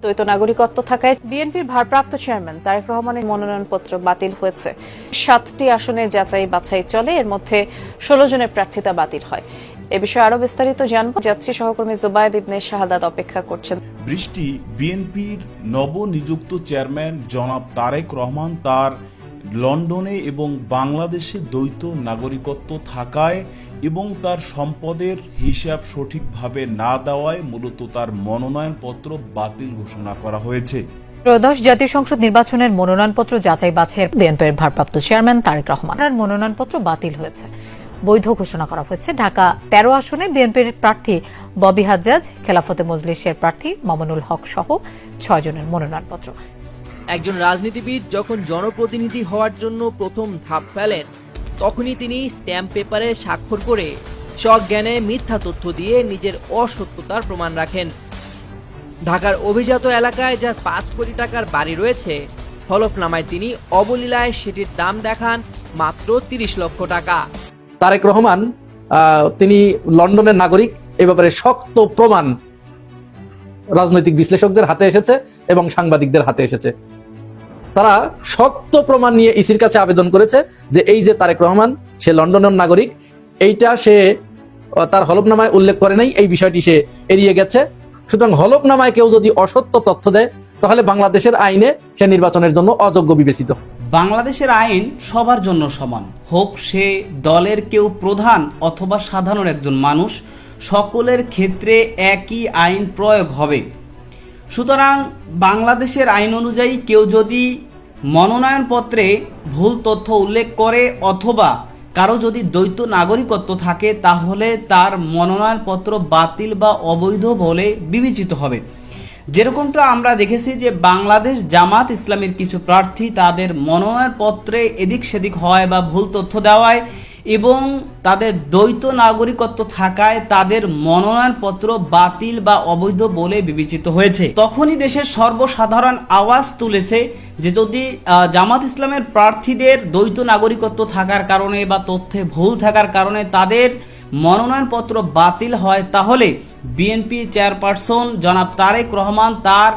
দ্বৈত নাগরিকত্ব থাকায় বিএনপির ভারপ্রাপ্ত চেয়ারম্যান তারেক রহমানের মনোনয়নপত্র বাতিল হয়েছে। 7টি আসনে যাচাই বাছাই চলে, এর মধ্যে 16 জনের প্রার্থিতা বাতিল হয়। এ বিষয়ে আরো বিস্তারিত জানবো, যাচ্ছি সহকর্মী জুবায়েদ ইবনে শাহাদাত অপেক্ষা করছেন। বৃষ্টি, বিএনপির নবনিযুক্ত চেয়ারম্যান জনাব তারেক রহমান তার লন্ডনে এবং বাংলাদেশে দ্বৈত নাগরিকত্ব থাকায় এবং তার সম্পদের হিসাব সঠিকভাবে না দেওয়ায় মূলত তার মনোনয়নপত্র বাতিল ঘোষণা করা হয়েছে। ত্রয়োদশ জাতীয় সংসদ নির্বাচনের মনোনয়নপত্র যাচাই বাছাইয়ের বিএনপির ভারপ্রাপ্ত চেয়ারম্যান তারেক রহমানের মনোনয়নপত্র বাতিল হয়েছে, বৈধ ঘোষণা করা হয়েছে। ঢাকা 13 আসনে বিএনপির প্রার্থী ববি হাজ্জাজ, খেলাফতে মজলিসের প্রার্থী মামুনুল হক সহ 6 জনের মনোনয়নপত্র। একজন রাজনীতিবিদ যখন জনপ্রতিনিধি হওয়ার জন্য প্রথম ধাপ ফেলেন, তখনই তিনি স্ট্যাম্প পেপারে স্বাক্ষর করে সজ্ঞানে মিথ্যা তথ্য দিয়ে নিজের অসত্যতার প্রমাণ রাখেন। ঢাকার অভিজাত এলাকায় যার 5 কোটি টাকার বাড়ি রয়েছে, হলফনামায় তিনি অবলীলায় সেটির দাম দেখান মাত্র 30 লক্ষ টাকা। তারেক রহমান তিনি লন্ডনের নাগরিক, এ ব্যাপারে শক্ত প্রমাণ রাজনৈতিক বিশ্লেষকদের হাতে এসেছে এবং সাংবাদিকদের হাতে এসেছে। তারা শক্ত প্রমাণ নিয়ে ইসির কাছে আবেদন করেছে যে এই যে তারেক রহমান সে লন্ডনের নাগরিক, এইটা সে তার হলফনামায় উল্লেখ করে নাই, এই বিষয়টি সে এড়িয়ে গেছে। সুতরাং হলফনামায় কেউ যদি অসত্য তথ্য দেয় তাহলে বাংলাদেশের আইনে সে নির্বাচনের জন্য অযোগ্য বিবেচিত। বাংলাদেশের আইন সবার জন্য সমান, হোক সে দলের কেউ প্রধান অথবা সাধারণ একজন মানুষ, সকলের ক্ষেত্রে একই আইন প্রয়োগ হবে। সুতরাং বাংলাদেশের আইন অনুযায়ী কেউ যদি মনোনয়নপত্রে ভুল তথ্য উল্লেখ করে অথবা কারো যদি দ্বৈত নাগরিকত্ব থাকে, তাহলে তার মনোনয়নপত্র বাতিল বা অবৈধ বলে বিবেচিত হবে। যেরকমটা আমরা দেখেছি যে বাংলাদেশ জামাত ইসলামের কিছু প্রার্থী তাদের মনোনয়নপত্রে এদিক সেদিক হয় বা ভুল তথ্য দেওয়ায় এবং তাদের দ্বৈত নাগরিকত্ব থাকায় তাদের মনোনয়নপত্র বাতিল বা অবৈধ বলে বিবেচিত হয়েছে। তখনই দেশের সর্বসাধারণ আওয়াজ তুলেছে যে যদি জামাত ইসলামের প্রার্থীদের দ্বৈত নাগরিকত্ব থাকার কারণে বা তথ্যে ভুল থাকার কারণে তাদের মনোনয়নপত্র বাতিল হয়, তাহলে বিএনপি চেয়ারপারসন জনাব তারেক রহমান তার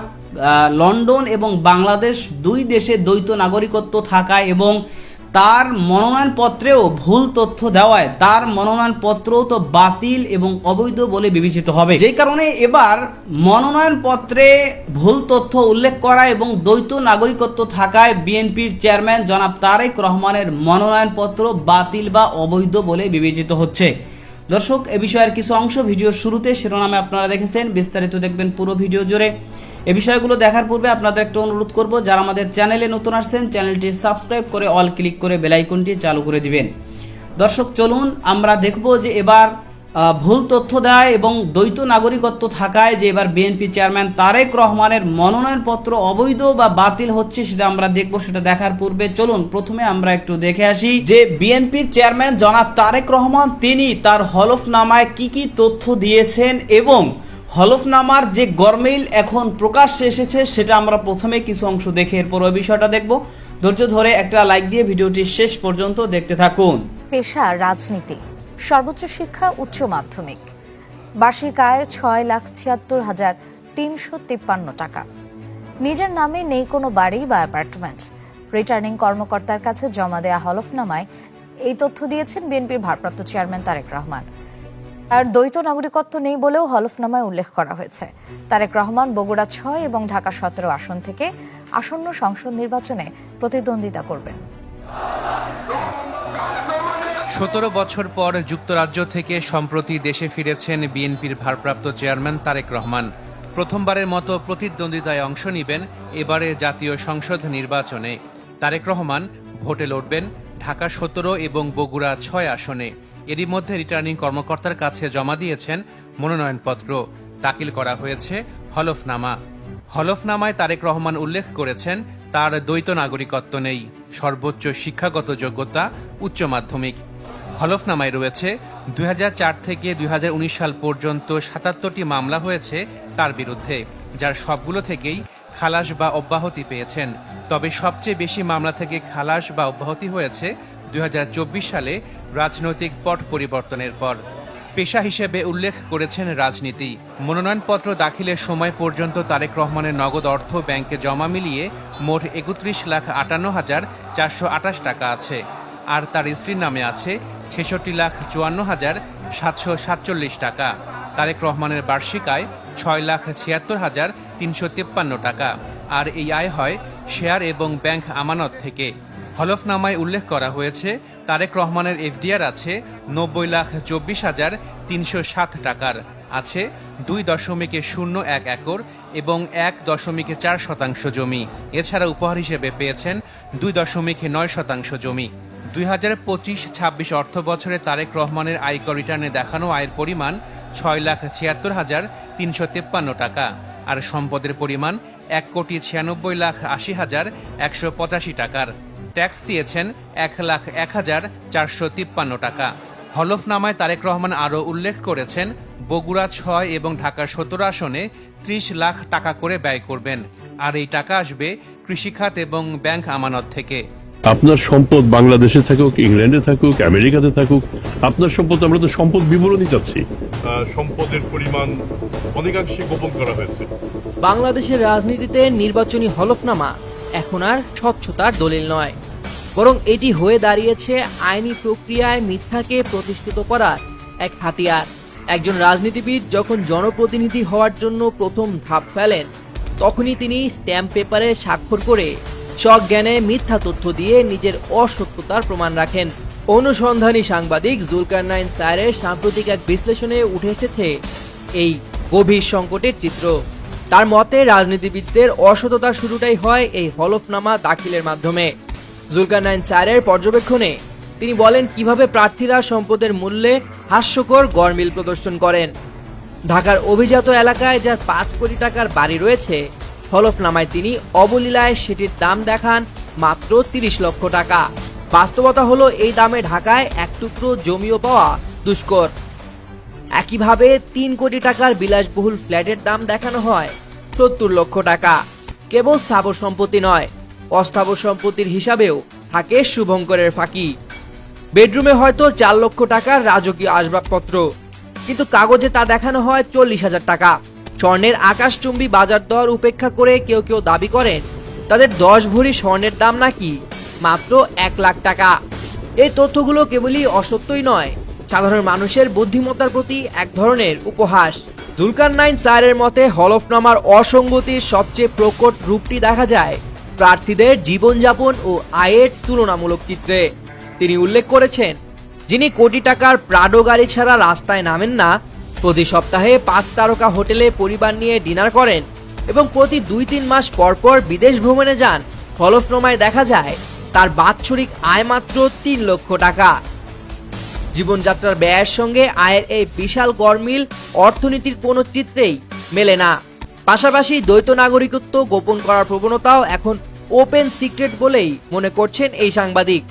লন্ডন এবং বাংলাদেশ দুই দেশে দ্বৈত নাগরিকত্ব থাকায় এবং তার মনোনয়নপত্রেও ভুল তথ্য দেওয়ায় তার মনোনয়নপত্রও তো বাতিল এবং অবৈধ বলে বিবেচিত হবে। যেই কারণে এবার মনোনয়নপত্রে ভুল তথ্য উল্লেখ করা এবং দ্বৈত নাগরিকত্ব থাকায় বিএনপির চেয়ারম্যান জনাব তারেক রহমানের মনোনয়নপত্র বাতিল বা অবৈধ বলে বিবেচিত হচ্ছে। দর্শক, এ বিষয়ের কিছু অংশ ভিডিওর শুরুতে শিরোনামে আপনারা দেখেছেন, বিস্তারিত দেখবেন পুরো ভিডিও জুড়ে। এ বিষয়গুলো দেখার পূর্বে আপনাদের একটা অনুরোধ করব, যারা আমাদের চ্যানেলে নতুন আসছেন চ্যানেলটি সাবস্ক্রাইব করে অল ক্লিক করে বেল আইকনটি চালু করে দিবেন। দর্শক, চলুন আমরা দেখব যে এবার ভুল তথ্য দেয় এবং দ্বৈত নাগরিকত্ব থাকায় যে এবার বিএনপি চেয়ারম্যান তারেক রহমানের মনোনয়নপত্র অবৈধ বা বাতিল হচ্ছে, সেটা আমরা দেখব। সেটা দেখার পূর্বে চলুন প্রথমে আমরা একটু দেখে আসি যে বিএনপির চেয়ারম্যান জনাব তারেক রহমান তিনি তার হলফনামায় কি কি তথ্য দিয়েছেন এবং হলফনামার যে গরমিল এখন প্রকাশ্যে এসেছে সেটা আমরা প্রথমে কিছু অংশ দেখে এরপর ওই বিষয়টা দেখব। ধৈর্য ধরে একটা লাইক দিয়ে ভিডিওটি শেষ পর্যন্ত দেখতে থাকুন। পেশা রাজনীতি, সর্বোচ্চ শিক্ষা উচ্চ মাধ্যমিক, বার্ষিক আয় 6,76,353 টাকা, নিজের নামে নেই কোনো বাড়ি বা অ্যাপার্টমেন্ট। রিটার্নিং কর্মকর্তার কাছে জমা দেয়া হলফনামায় এই তথ্য দিয়েছেন বিএনপির ভারপ্রাপ্ত চেয়ারম্যান তারেক রহমান। আর দ্বৈত নাগরিকত্ব নেই বলেও হলফনামায় উল্লেখ করা হয়েছে। তারেক রহমান বগুড়া 6 এবং ঢাকা 17 আসন থেকে আসন্ন সংসদ নির্বাচনে প্রতিদ্বন্দ্বিতা করবেন। 17 বছর পর যুক্তরাজ্য থেকে সম্প্রতি দেশে ফিরেছেন বিএনপির ভারপ্রাপ্ত চেয়ারম্যান তারেক রহমান। প্রথমবারের মতো প্রতিদ্বন্দ্বিতায় অংশ নেবেন এবারে জাতীয় সংসদ নির্বাচনে। তারেক রহমান ভোটে লড়বেন ঢাকা 17 এবং বগুড়া 6 আসনে। এরই মধ্যে রিটার্নিং কর্মকর্তার কাছে জমা দিয়েছেন মনোনয়নপত্র, দাখিল করা হয়েছে হলফনামা। হলফনামায় তারেক রহমান উল্লেখ করেছেন তার দ্বৈত নাগরিকত্ব নেই, সর্বোচ্চ শিক্ষাগত যোগ্যতা উচ্চ মাধ্যমিক। হলফনামায় রয়েছে 2004 থেকে 2019 সাল পর্যন্ত 77টি মামলা হয়েছে তার বিরুদ্ধে, যার সবগুলো থেকেই খালাস বা অব্যাহতি পেয়েছেন। তবে সবচেয়ে বেশি মামলা থেকে খালাস বা অব্যাহতি হয়েছে 2024 সালে রাজনৈতিক পট পরিবর্তনের পর। পেশা হিসেবে উল্লেখ করেছেন রাজনীতি। মনোনয়নপত্র দাখিলের সময় পর্যন্ত তারেক রহমানের নগদ অর্থ ব্যাংকে জমা মিলিয়ে মোট 31,58,428 টাকা আছে। আর তার স্ত্রীর নামে আছে 66,54,747 টাকা। তারেক রহমানের বার্ষিক আয় 6,76,353 টাকা। আর এই আয় হয় শেয়ার এবং ব্যাংক আমানত থেকে। হলফনামায় উল্লেখ করা হয়েছে তারেক রহমানের এফডিআর আছে 90,24,307 টাকার, আছে 2.01 একর এবং 1.4 শতাংশ জমি। এছাড়া উপহার হিসেবে পেয়েছেন 2.9 শতাংশ জমি। 2025-26 অর্থ বছরে তারেক রহমানের আয়কর রিটার্নে দেখানো আয়ের পরিমাণ 6,76,353 টাকা আর সম্পদের পরিমাণ 1,96,80,185 টাকার। ট্যাক্স দিয়েছেন 1,01,453 টাকা। হলফনামায় তারেক রহমান আরও উল্লেখ করেছেন বগুড়া 6 এবং ঢাকা 17 আসনে 30 লাখ টাকা করে ব্যয় করবেন। আর এই টাকা আসবে কৃষিখাত এবং ব্যাংক আমানত থেকে। আপনার সম্পদ বাংলাদেশে থাকুক, ইংল্যান্ডে থাকুক, আমেরিকাতে থাকুক, আপনার সম্পদ, আমরা তো সম্পদ বিবরণী চাচ্ছি। সম্পদের পরিমাণ অনেকাংশে গোপন করা হয়েছে। বাংলাদেশের রাজনীতিতে নির্বাচনী হলফনামা এখন আর স্বচ্ছতার দলিল নয়, বরং এটি হয়ে দাঁড়িয়েছে আইনি প্রক্রিয়ায় মিথ্যাকে প্রতিষ্ঠিত করার এক হাতিয়ার। একজন রাজনীতিবিদ যখন জনপ্রতিনিধি হওয়ার জন্য প্রথম ধাপ ফেলেন, তখনই তিনি স্ট্যাম্প পেপারে স্বাক্ষর করে সজ্ঞানে মিথ্যা তথ্য দিয়ে নিজের অসত্যতার প্রমাণ রাখেন। অনুসন্ধানী সাংবাদিক জুলকারনাইন স্যারের সাম্প্রতিক এক বিশ্লেষণে উঠে এসেছে এই গভীর সংকটের চিত্র। তার মতে রাজনীতিবিদদের অসততার শুরুটাই হয় এই হলফনামা দাখিলের মাধ্যমে। জুলকারনাইন স্যারের পর্যবেক্ষণে তিনি বলেন কিভাবে প্রার্থীরা সম্পদের মূল্যে হাস্যকর গরমিল প্রদর্শন করেন। ঢাকার অভিজাত এলাকায় যার 5 কোটি টাকার বাড়ি রয়েছে, হলফনামায় তিনি অবলীলায় সেটির দাম দেখান মাত্র 30 লক্ষ টাকা। বাস্তবতা হলো এই দামে ঢাকায় এক টুকরো জমিও পাওয়া দুষ্কর। একইভাবে 3 কোটি টাকার বিলাসবহুল ফ্ল্যাটের দাম দেখানো হয় 70 লক্ষ টাকা। কেবল স্থাবর সম্পত্তি নয়, অস্থাবর সম্পত্তির হিসাবেও থাকে শুভঙ্করের ফাঁকি। বেডরুমে হয়তো 4 লক্ষ টাকার রাজকীয় আসবাবপত্র, কিন্তু কাগজে তা দেখানো হয় 40,000 টাকা। স্বর্ণের আকাশচুম্বী বাজার দর উপেক্ষা করে কেউ কেউ দাবি করেন তাদের 10 ভরি স্বর্ণের দাম নাকি মাত্র 1 লাখ টাকা। এই তথ্যগুলো কেবলই অসত্যই নয়, সাধারণ মানুষের বুদ্ধিমত্তার প্রতি এক ধরনের উপহাস। জুলকারনাইন স্যারের মতে হলফনামার অসঙ্গতির সবচেয়ে প্রকট রূপটি দেখা যায় প্রার্থীদের জীবনযাপন ও আয়ের তুলনামূলক চিত্রে। তিনি উল্লেখ করেছেন, যিনি কোটি টাকার প্রাডো গাড়ি ছাড়া রাস্তায় নামেন না, প্রতি সপ্তাহে 5 তারকা হোটেলে পরিবার নিয়ে ডিনার করেন এবং প্রতি 2-3 মাস পর পর বিদেশ ভ্রমণে যান, হলফনামায় দেখা যায় তার বাৎসরিক আয় মাত্র 3 লক্ষ টাকা। জীবনযাত্রার ব্যয়ের সঙ্গে আয়ের এই বিশাল গরমিল অর্থনীতির কোনো চিত্রেই মেলে না। পাশাপাশি দ্বৈত নাগরিকত্ব গোপন করার প্রবণতাও এখন ওপেন সিক্রেট বলেই মনে করছেন এই সাংবাদিক।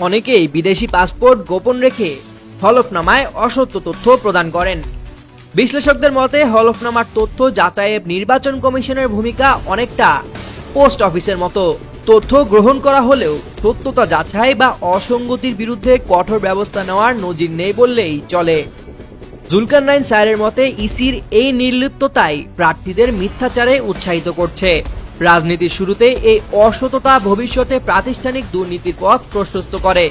অনেকেই বিদেশি পাসপোর্ট গোপন রেখে হলফনামায় অসত্য তথ্য প্রদান করেন। বিশ্লেষকদের মতে হলফনামার তথ্য যাচাইয়ে নির্বাচন কমিশনের ভূমিকা অনেকটা পোস্ট অফিসের মতো। তথ্য গ্রহণ করা হলেও সত্যতা যাচাই বা অসঙ্গতির বিরুদ্ধে কঠোর ব্যবস্থা নেওয়ার নজির নেই বললেই চলে। জুলকারনাইন স্যারের মতে ইসির এই নির্লিপ্ততাই প্রার্থীদের মিথ্যাচারে উৎসাহিত করছে। রাজনীতির শুরুতে এই অসততা ভবিষ্যতে প্রাতিষ্ঠানিক দুর্নীতির পথ প্রশস্ত করে।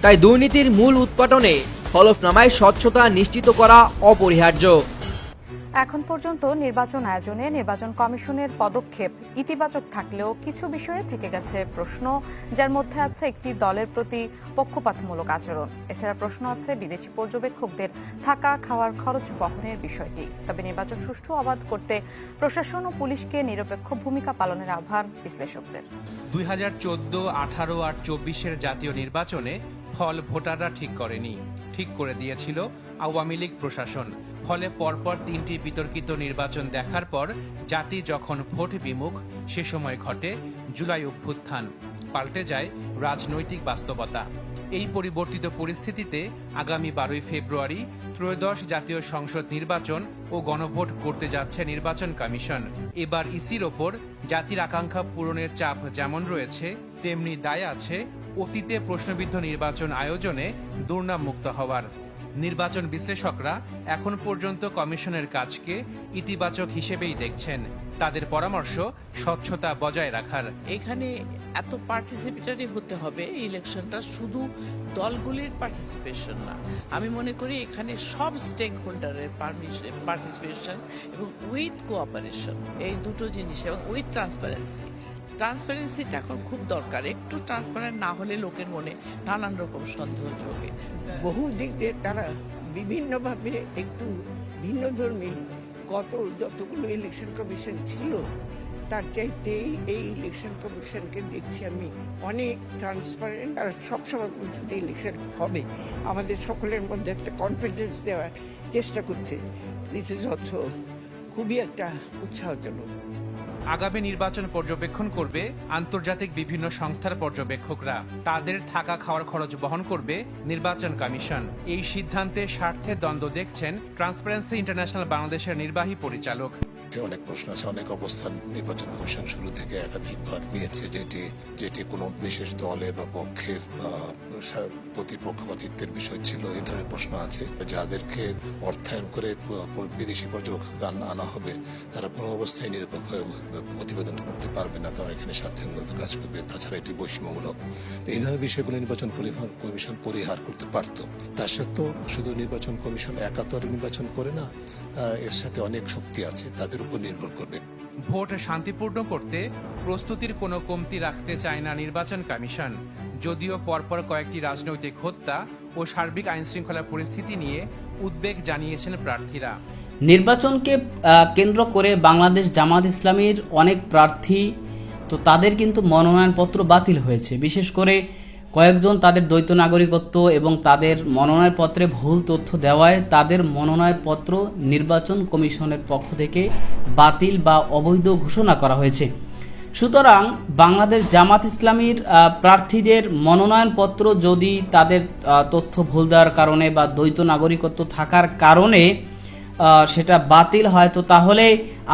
তাই দুর্নীতির মূল উৎপাটনে হলফনামায় স্বচ্ছতা নিশ্চিত করা অপরিহার্য। এখন পর্যন্ত নির্বাচন আয়োজনে নির্বাচন কমিশনের পদক্ষেপ ইতিবাচক থাকলেও কিছু বিষয়ে থেকে গেছে প্রশ্ন, যার মধ্যে আছে একটি দলের প্রতি পক্ষপাতমূলক আচরণ। এছাড়া প্রশ্ন আছে বিদেশি পর্যবেক্ষকদের থাকা খাওয়ার খরচ বহনের বিষয়টি। তবে নির্বাচন সুষ্ঠু অবাধ করতে প্রশাসন ও পুলিশকে নিরপেক্ষ ভূমিকা পালনের আহ্বান বিশ্লেষকদের। 2014, 18 আর 24-এর জাতীয় নির্বাচনে ফল ভোটাররা ঠিক করেনি, ঠিক করে দিয়েছিল আওয়ামী লীগ প্রশাসন। ফলে পরপর 3টি বিতর্কিত নির্বাচন দেখার পর জাতি যখন ভোট বিমুখ, সে সময় ঘটে জুলাই অভ্যুত্থান, পাল্টে যায় রাজনৈতিক বাস্তবতা। এই পরিবর্তিত পরিস্থিতিতে আগামী 12 ফেব্রুয়ারি ত্রয়োদশ জাতীয় সংসদ নির্বাচন ও গণভোট করতে যাচ্ছে নির্বাচন কমিশন। এবার ইসির ওপর জাতির আকাঙ্ক্ষা পূরণের চাপ যেমন রয়েছে, তেমনি দায় আছে অতীতে প্রশ্নবিদ্ধ নির্বাচন আয়োজনে দুর্নাম মুক্ত হওয়ার। নির্বাচন বিশ্লেষকরা এখন পর্যন্ত কমিশনের কাজকে ইতিবাচক হিসেবেই দেখছেন। তাদের পরামর্শ স্বচ্ছতা বজায় রাখার। এখানে এত পার্টিসিপেটরি হতে হবে ইলেকশনটা, শুধু দলগুলির পার্টিসিপেশন না। আমি মনে করি এখানে সব স্টেক হোল্ডারের পার্টিসিপেশন এবং উইথ কোঅপারেশন, এই দুটো জিনিস, এবং উইথ ট্রান্সপারেন্সিটা এখন খুব দরকার। একটু ট্রান্সপারেন্ট না হলে লোকের মনে নানান রকম সন্দেহ যোগে। বহু দিক দিয়ে তারা বিভিন্নভাবে একটু ভিন্নধর্মী। গত যতগুলো ইলেকশন কমিশন ছিল তার চাইতে এই ইলেকশন কমিশনকে দেখছি আমি অনেক ট্রান্সপারেন্ট, আর সবসময় বলছে যে ইলেকশন হবে। আমাদের সকলের মধ্যে একটা কনফিডেন্স দেওয়ার চেষ্টা করছে। দিস ইজ অলসো খুবই একটা উৎসাহজনক। আগামী নির্বাচন পর্যবেক্ষণ করবে আন্তর্জাতিক বিভিন্ন সংস্থার পর্যবেক্ষকরা। তাদের থাকা খাওয়ার খরচ বহন করবে নির্বাচন কমিশন। এই সিদ্ধান্তে স্বার্থের দ্বন্দ্ব দেখছেন ট্রান্সপারেন্সি ইন্টারন্যাশনাল বাংলাদেশের নির্বাহী পরিচালক। অনেক প্রশ্ন আছে, অনেক অবস্থান নির্বাচন কমিশন শুরু থেকে একাধিকবার নিয়েছে, যেটি কোনো বিশেষ দলের বা পক্ষের প্রতিপক্ষপাতিত্বের বিষয় ছিল। এই ধরনের প্রশ্ন আছে। যাদেরকে অর্থায়ন করে বিদেশি পর্যবেক্ষক আনা হবে তারা কোনো অবস্থায় নিরপেক্ষ প্রতিবেদন করতে পারবে না, কারণ এখানে স্বার্থের কাজ করবে। তাছাড়া এটি বৈষম্যমূলক। তো এই ধরনের বিষয়গুলো নির্বাচন কমিশন পরিহার করতে পারত। তা সত্ত্বেও শুধু নির্বাচন কমিশন একা তো নির্বাচন করে না, এর সাথে অনেক শক্তি আছে, তাদের উপর নির্ভর করবে। ভোট শান্তিপূর্ণ করতে প্রস্তুতির কোনো কমতি রাখতে চায় না নির্বাচন কমিশন। যদিও পরপর কয়েকটি রাজনৈতিক হত্যা ও সার্বিক আইনশৃঙ্খলা পরিস্থিতি নিয়ে উদ্বেগ জানিয়েছেন প্রার্থীরা। নির্বাচনকে কেন্দ্র করে বাংলাদেশ জামাত ইসলামীর অনেক প্রার্থী তো তাদের কিন্তু মনোনয়নপত্র বাতিল হয়েছে। বিশেষ করে কয়েকজন তাদের দ্বৈত নাগরিকত্ব এবং তাদের মনোনয়নপত্রে ভুল তথ্য দেওয়ায় তাদের মনোনয়নপত্র নির্বাচন কমিশনের পক্ষ থেকে বাতিল বা অবৈধ ঘোষণা করা হয়েছে। সুতরাং বাংলাদেশ জামাত ইসলামীর প্রার্থীদের মনোনয়নপত্র যদি তাদের তথ্য ভুল দেওয়ার কারণে বা দ্বৈত নাগরিকত্ব থাকার কারণে সেটা বাতিল হয়, তো তাহলে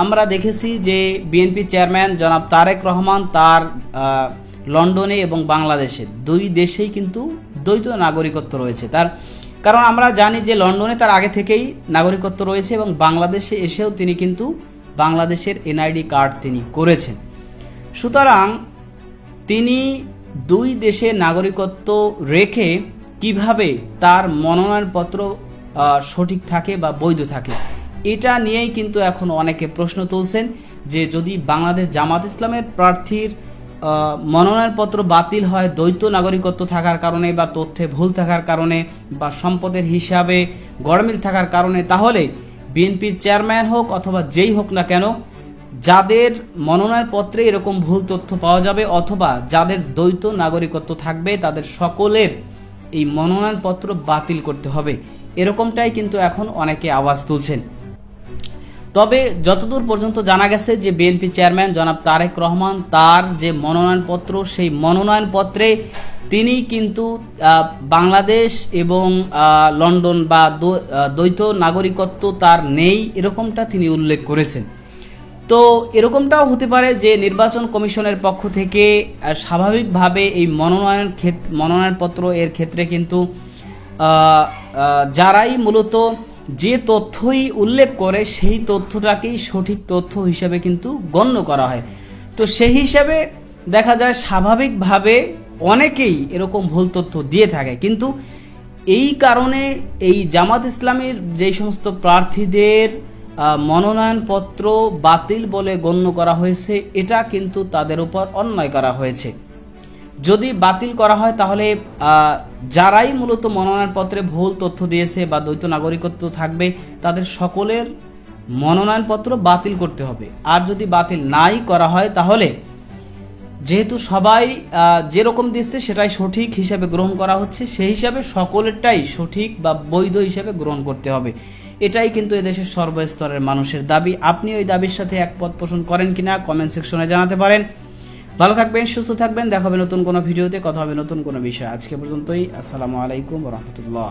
আমরা দেখেছি যে বিএনপি চেয়ারম্যান জনাব তারেক রহমান তার লন্ডনে এবং বাংলাদেশে দুই দেশেই কিন্তু দ্বৈত নাগরিকত্ব রয়েছে তার। কারণ আমরা জানি যে লন্ডনে তার আগে থেকেই নাগরিকত্ব রয়েছে এবং বাংলাদেশে এসেও তিনি কিন্তু বাংলাদেশের এনআইডি কার্ড তিনি করেছেন। সুতরাং তিনি দুই দেশে নাগরিকত্ব রেখে কিভাবে তার মনোনয়নপত্র সঠিক থাকে বা বৈধ থাকে, এটা নিয়েই কিন্তু এখন অনেকে প্রশ্ন তুলছেন যে যদি বাংলাদেশ জামাত ইসলামের প্রার্থীর মনোনয়নপত্র বাতিল হয় দ্বৈত নাগরিকত্ব থাকার কারণে বা তথ্যে ভুল থাকার কারণে বা সম্পদের হিসাবে গড়মিল থাকার কারণে, তাহলে বিএনপির চেয়ারম্যান হোক অথবা যেই হোক না কেন, যাদের মনোনয়নপত্রে এরকম ভুল তথ্য পাওয়া যাবে অথবা যাদের দ্বৈত নাগরিকত্ব থাকবে তাদের সকলের এই মনোনয়নপত্র বাতিল করতে হবে, এরকমটাই কিন্তু এখন অনেকে আওয়াজ তুলছেন। তবে যতদূর পর্যন্ত জানা গেছে যে বিএনপি চেয়ারম্যান জনাব তারেক রহমান তার যে মনোনয়নপত্র, সেই মনোনয়নপত্রে তিনি কিন্তু বাংলাদেশ এবং লন্ডন বা দ্বৈত নাগরিকত্ব তার নেই, এরকমটা তিনি উল্লেখ করেছেন। তো এরকমটাও হতে পারে যে নির্বাচন কমিশনের পক্ষ থেকে স্বাভাবিকভাবে এই মনোনয়নপত্র এর ক্ষেত্রে কিন্তু যারাই মূলত যে তথ্যই উল্লেখ করে সেই তথ্যটাকেই সঠিক তথ্য হিসেবে কিন্তু গণ্য করা হয়। তো সেই হিসাবে দেখা যায় স্বাভাবিকভাবে অনেকেই এরকম ভুল তথ্য দিয়ে থাকে, কিন্তু এই কারণে এই জামাত ইসলামীর যে সমস্ত প্রার্থীদের মনোনয়নপত্র বাতিল বলে গণ্য করা হয়েছে, এটা কিন্তু তাদের উপর অন্যায় করা হয়েছে। যদি বাতিল করা হয় তাহলে যারাই মূলত মনোনয়নপত্রে ভুল তথ্য দিয়েছে বা দ্বৈত নাগরিকত্ব থাকবে তাদের সকলের মনোনয়নপত্র বাতিল করতে হবে। আর যদি বাতিল নাই করা হয় তাহলে যেহেতু সবাই যেরকম দিচ্ছে সেটাই সঠিক হিসাবে গ্রহণ করা হচ্ছে, সেই হিসাবে সকলেরটাই সঠিক বা বৈধ হিসাবে গ্রহণ করতে হবে। এটাই কিন্তু এদেশের সর্বস্তরের মানুষের দাবি। আপনি ওই দাবির সাথে একমত পোষণ করেন কিনা কমেন্ট সেকশনে জানাতে পারেন। ভালো থাকবেন, সুস্থ থাকবেন, দেখা হবে নতুন কোনো ভিডিওতে, কথা হবে নতুন কোনো বিষয়। আজকে পর্যন্তই। আসসালামু আলাইকুম ওয়া রাহমাতুল্লাহ।